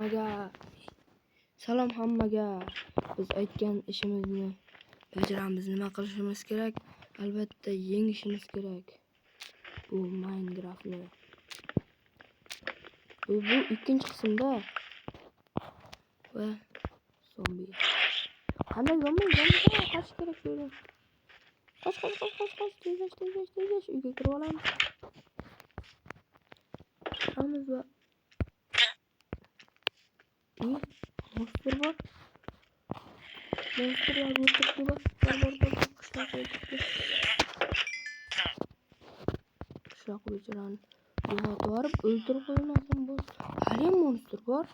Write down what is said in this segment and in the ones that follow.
Salom hammaga. Biz aytgan ishimizni bajaramiz. Nima qilishimiz kerak? Albatta yengishimiz kerak. Bu Minecraftni. Bu ikkinchi qismda. Va zombi. Qanday zombi qachish kerak bo'ldi. Qoch. Tezlash. Uyga kirib olamiz. Chiqamiz va monster bor. Monsterlar o'tiribdi bor. Qishloq bejarani yo'qotib borib o'ldirib qo'ymasam bo'ldi. Hali ham monster bor.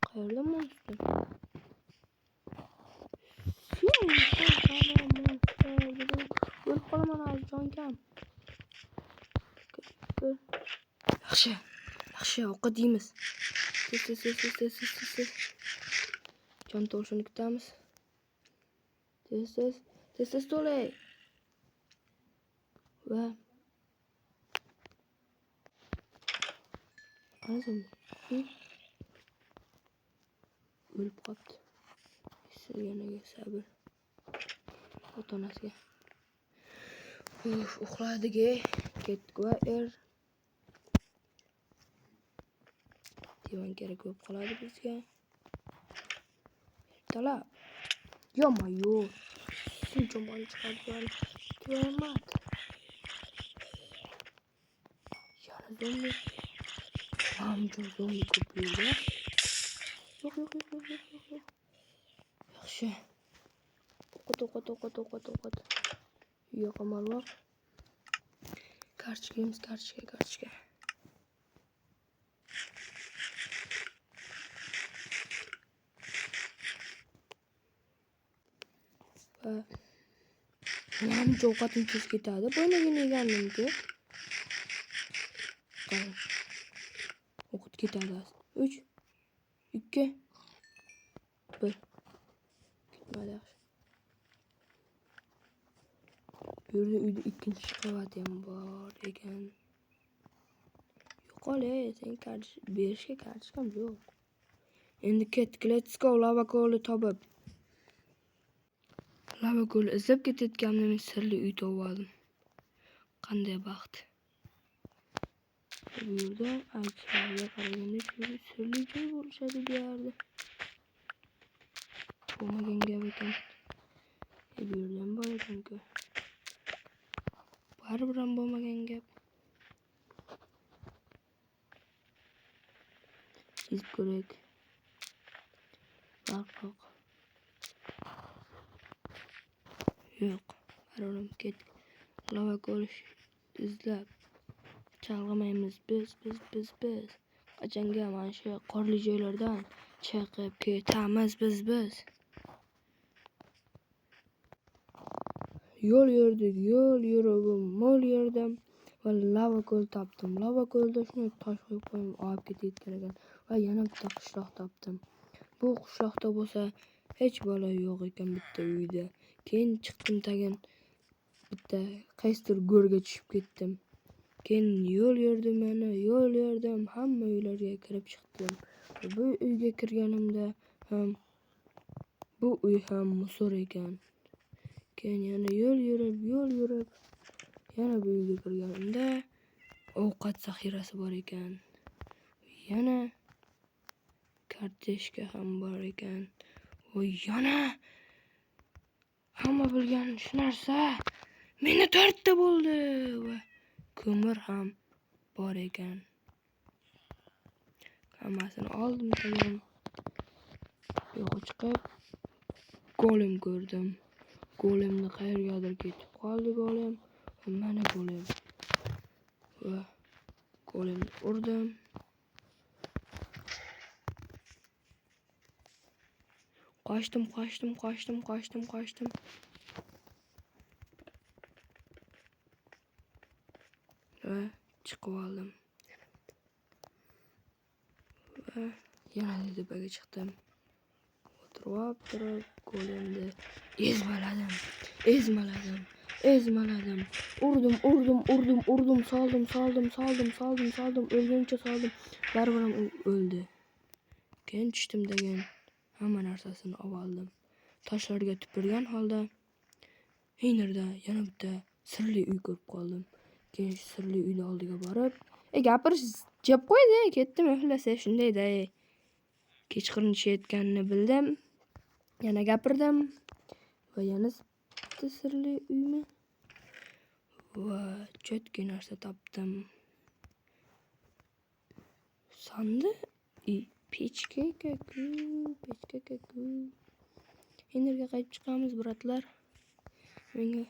Qayerda monster? O'lib qolaman hozir jonkam. Yaxshi ovqat yeymiz. Tez. Jon to'lishini kutamiz. Tez to'lay. Va azim o'lib qolibdi. Sizga sabr. Ota-onasiga. Uxladiga ketdik va divan kerak bo'lib qoladi bizga. Talab. Yo-mayo. Shuncha mol chiqargan. Qiyomat. Yana zombi. Zombi ko'paydi. Yo'q. Yaxshi. O'qit. Yo'q, amal bor. Kartochka. Ham ovqatim tez ketadi. Bo'lmagan yeganimki. O'qit ketadi. 3 2 1 Ketmadi yaxshi. Bu yerda uyda ikkinchi qavat ham bor ekan. Yo'qole, sen berishga kartochkam yo'q. Endi ketdik. Let's go lava ko'lni topib. Lava ko'lni izlab ketayotganimda sirli uy topib oldim. Qanday baxt. Bu yerda aytishlarga qaraganda sirli joy bo'lishadi deyardi. Bo'lmagan gap ekan. Bu yerda ham bor ekan-ku. Baribir ham bo'lmagan gap. Chizib ko'rak. Yo'q. Baribir ketdik. Lava ko'l izlab chalg'imaymiz biz. Qachonga mana shu qorli joylardan chiqib ketamiz biz. Yo'l yurdik, mo'l yerdim va lava ko'l topdim. Lava ko'lda shuni tosh qo'yib olib ketayotgan ekan va yana bitta qishloq topdim. Bu qishloqda bo'lsa hech bola yo'q ekan bitta uyda. Keyin chiqdim tagin bitta qaysidir go'rga tushib ketdim. Keyin yo'l yurdim, hamma uylarga kirib chiqdim. Bu uyga kirganimda ham bu uy ham musor ekan. Keyin yana yo'l yurib, yana bu uyga kirganimda ovqat zaxirasi bor ekan. Yana kartochka ham bor ekan. Voy yana hamma bilgan shu narsa meni 4 ta bo'ldi va ko'mir ham bor ekan. Hammasini oldim tagim. Yo'q chiqib golem ko'rdim. Golemni qayergadir ketib qoldi golem. Mana golem. Va golemni urdim. Qochdim. Va chiqib oldim. Va yana tepaga chiqdim. O'tirib golemni ezmaladim. ezmaladim. Urdim, saldım. O'lguncha saldim. Baribir u o'ldi. Keyin tushdim degan hamma narsasini oldim. Toshlarga tupurgan holda Hinnerda yana bitta sirli uy ko'rib qoldim. Keyin sirli uyning oldiga borib, gapirish jeb qo'ydi, ketdim iflasa shundayda. Kechqurun tushayotganini bildim. Yana gapirdim va yana bitta sirli uymi? Va cho'tki narsa topdim. Sandiq pechka kaku. Hinnerga qaytib chiqamiz, bratlar. Menga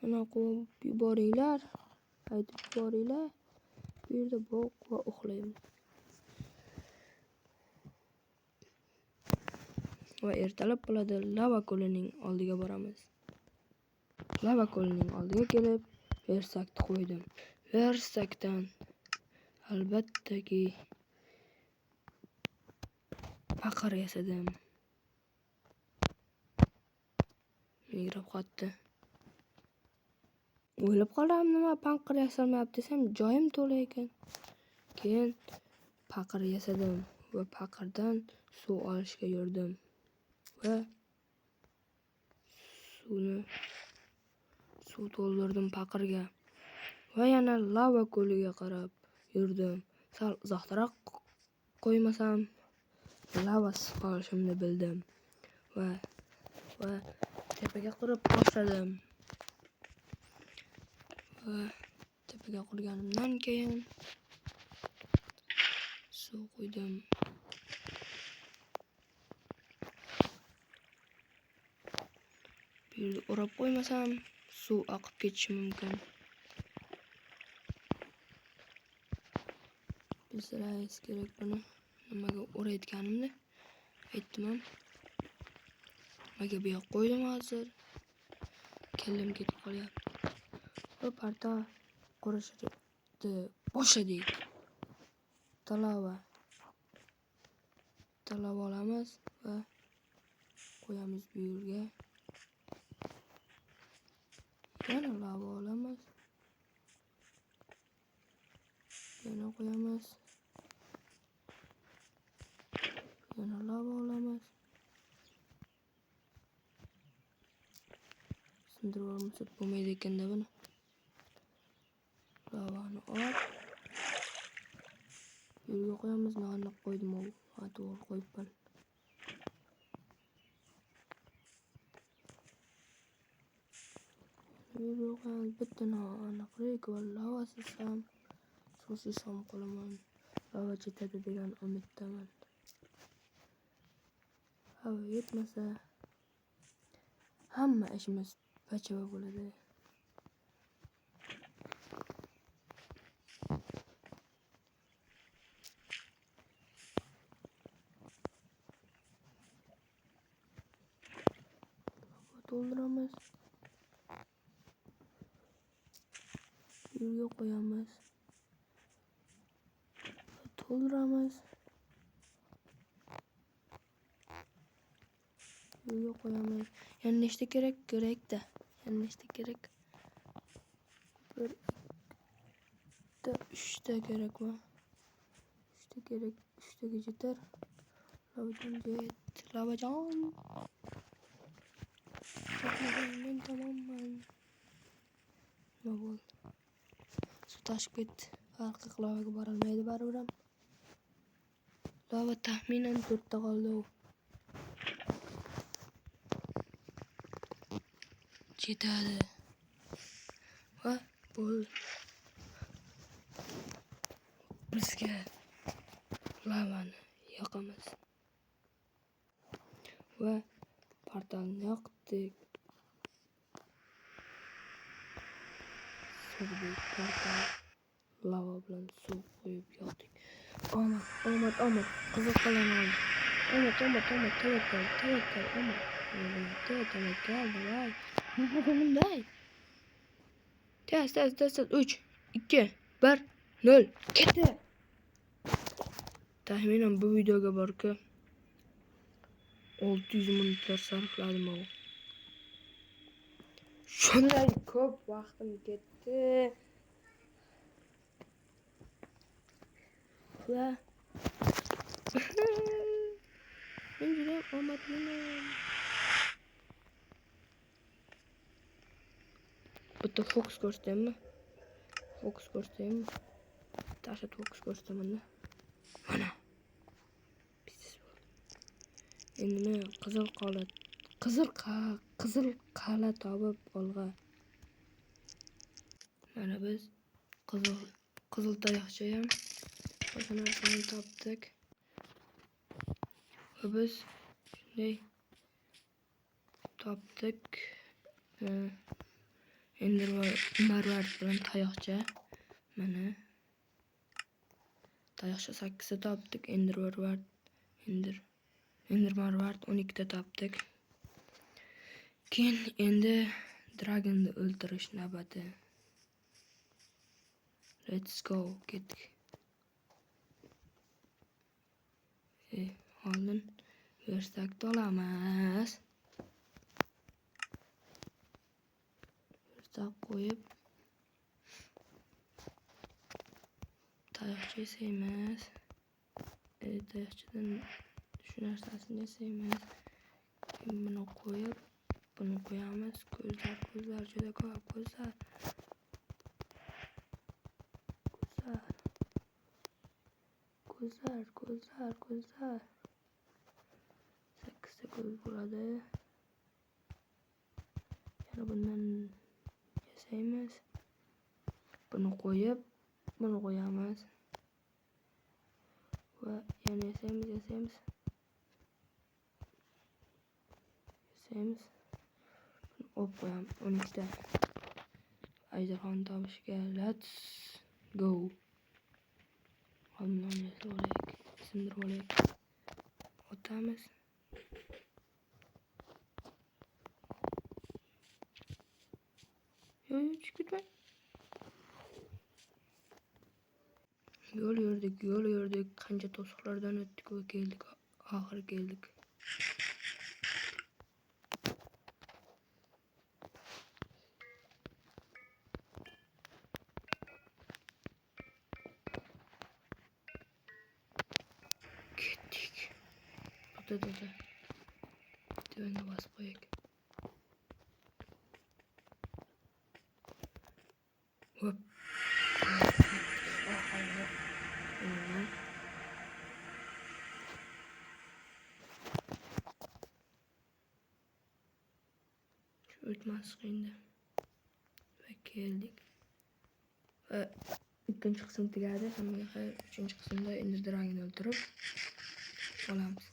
ana qo'yib yuboringlar, aytib yuboringlar. Bu yerda boq va uxlaymiz. Va ertalab bo'ladi, lava ko'lining oldiga boramiz. Lava ko'lining oldiga kelib, versakni qo'ydim. Versakdan albattaki paqir yasadim. Migrab qotdi. O'ylab qolam, nima paqir yasalmayapti desam, joyim to'la ekan. Keyin paqir yasadim va paqirdan suv olishga yurdim. Va suv to'ldirdim paqirga. Va yana lava ko'liga qarab yurdim. Sal uzoqroq qo'ymasam lava qolishimni bildim. Va tepaga qurib boshladim. Va tepaga qurganimdan keyin suv qo'ydim. Bu yerda o'rab qo'ymasam suv oqib ketishi mumkin. Bilsangiz kerak buni nimaga o'rayotganimni aytdim ham. Nimaga bu yoqqa qo'ydim hozir? Kellim ketib qolyapti. Va parta qurishni boshladik. Talava olamiz va qo'yamiz bu yerga. Yana lava olamiz. Yana qo'yamiz. Yana lava olamiz. Sindirib olmasak bo'lmaydi ekanda buni. Lavani olib bu yerga qo'yamiz. Nonni qo'ydim, to'g'ri qo'yibman. Bu yerga qo'yamiz. Bitta aniqlik va lavasiz ham suvsiz ham qolaman. Lava yetadi degan umiddaman. Lava yetmasa hamma ishimiz bachava bo'ladi. To'ldiramiz. Bu yerga qo'yamiz. To'ldiramiz. Bu yerga qo'yamiz. Yana nechta kerak-da. Yana nechta kerak? 1 2 3ta kerakmi? 3ta kerak. 3taga yetar. Lavajon. Men tamomman. Nima bo'ldi? Suv toshib ketdi. Farqi lavaga borolmaydi baribir ham. Lava taxminan 4 ta qoldi. Yetadi. Va bo'ldi. Bizga lavani yoqamiz. Va portalni yoqdik. Suvdek portal lava bilan suv qo'yib yoqdik. Omad. Qiziq qilaman. Omad. Tawakkal. Omad. Tawakkal. Davay. Bunday. Tez. 3, 2, 1, 0. Ketdi. Taxminan bu videoga borku 600 minutlar sarfladim. Shunday ko'p vaqtim ketdi. Va men juda omadliman. Bitta fokus ko'rsataymi? Fokus ko'rsataymi? Tashat fokus ko'rsataman-da. Mana. Biznes bo'ldi. Endi men qizil qala topib olg'a. Mana biz qizil tayoqcha ham o'sha narsani topdik. Va biz shunday topdik. Endi marvar bilan tayoqcha. Mana tayoqcha 8 ta topdik. Ender marvar 12 ta topdik. Keyin endi dragonni o'ldirish navbati. Let's go, ketdik. Oldin verstakni olamiz. Verstak qo'yib tayoqcha yasaymiz. Tayoqchadan shu narsasini yasaymiz. Buni qo'yib, buni qo'yamiz. Ko'zlar juda ko'p ko'zlar. 8 ta ko'z bo'ladi. Yana bundan yasaymiz. Buni qo'yib, buni qo'yamiz. Va yana yasaymiz. Buni olib qo'yamiz. 12 ta ajdarhoni topishga let's go. Oldin sindirib olaylik. O'tamiz. Chiqitmay. Yo'l yurdik. Qancha to'siqlardan o'tdik va keldik. Oxiri keldik. Ketdik. To'xta. Devanga bosib qo'yaylik. Hop. O'tmas qiynda. Va keldik. Va ikkinchi qism tugadi. Hammaga xayr. 3-qismda endi dragonni o'ldirib olamiz.